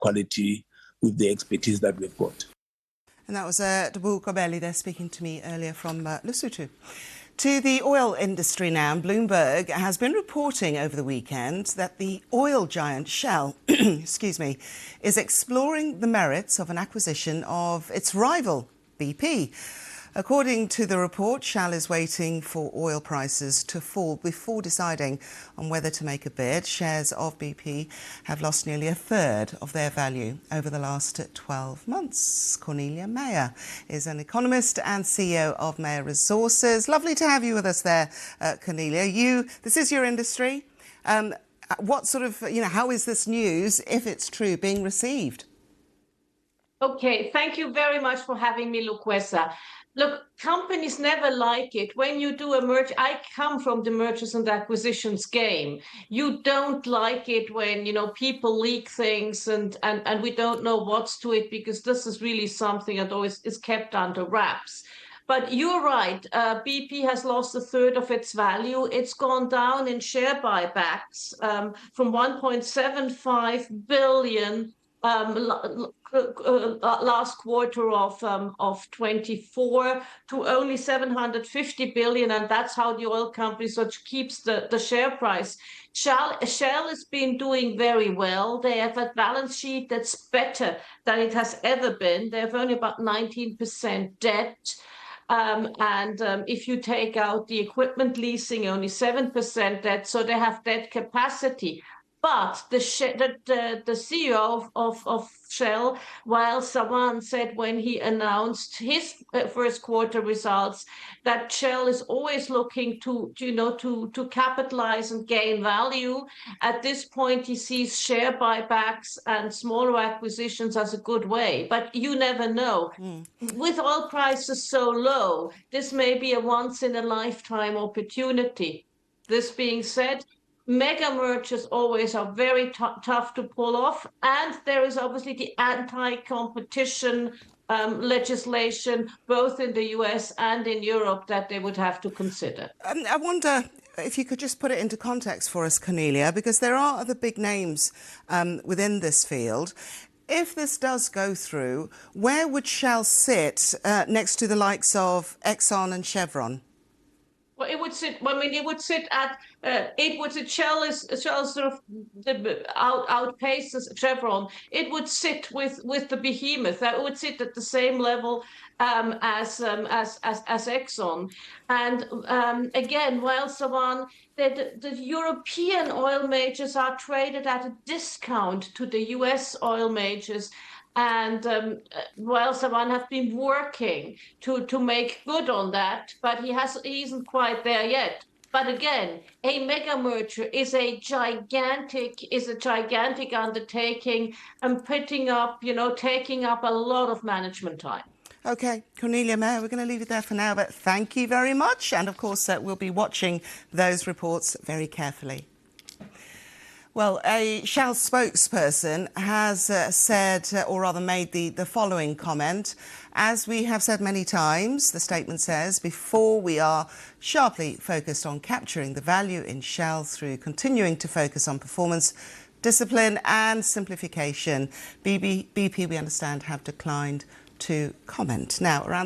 quality with the expertise that we've got. And that was Dubu Kobeli there speaking to me earlier from Lesotho. To the oil industry now, Bloomberg has been reporting over the weekend that the oil giant Shell is exploring the merits of an acquisition of its rival, BP. According to the report, Shell is waiting for oil prices to fall before deciding on whether to make a bid. Shares of BP have lost nearly a third of their value over the last 12 months. Cornelia Meyer is an economist and CEO of Meyer Resources. Lovely to have you with us there, Cornelia. This is your industry. What sort of, how is this news, if it's true, being received? Okay, thank you very much for having me, Luquesa. Look, companies never like it when you do a merger. I come from the mergers and acquisitions game. You don't like it when, people leak things and we don't know what's to it, because this is really something that always is kept under wraps. But you're right, BP has lost a third of its value. It's gone down in share buybacks from 1.75 billion last quarter of 24 to only 750 billion, and that's how the oil company keeps the share price. Shell has been doing very well. They have a balance sheet that's better than it has ever been. They have only about 19% debt. If you take out the equipment leasing, only 7% debt, so they have debt capacity. But the CEO of Shell, while someone said when he announced his first quarter results that Shell is always looking to capitalize and gain value, at this point he sees share buybacks and smaller acquisitions as a good way. But you never know. With oil prices so low, this may be a once-in-a-lifetime opportunity. This being said, mega mergers always are very tough to pull off, and there is obviously the anti-competition legislation both in the US and in Europe that they would have to consider. I wonder if you could just put it into context for us, Cornelia, because there are other big names within this field. If this does go through, where would Shell sit next to the likes of Exxon and Chevron? Well, it would sit. Shell sort of outpaces Chevron. It would sit with the behemoth. That would sit at the same level as Exxon. And again, while the European oil majors are traded at a discount to the US oil majors. And while Savan have been working to make good on that, but he isn't quite there yet. But again, a mega merger is a gigantic undertaking and taking up a lot of management time. Okay, Cornelia Meyer, we're going to leave it there for now, but thank you very much. And of course, we'll be watching those reports very carefully. Well, a Shell spokesperson has said, or rather made the following comment. As we have said many times, the statement says, before we are sharply focused on capturing the value in Shell through continuing to focus on performance, discipline and simplification, BP, we understand, have declined to comment. Now, around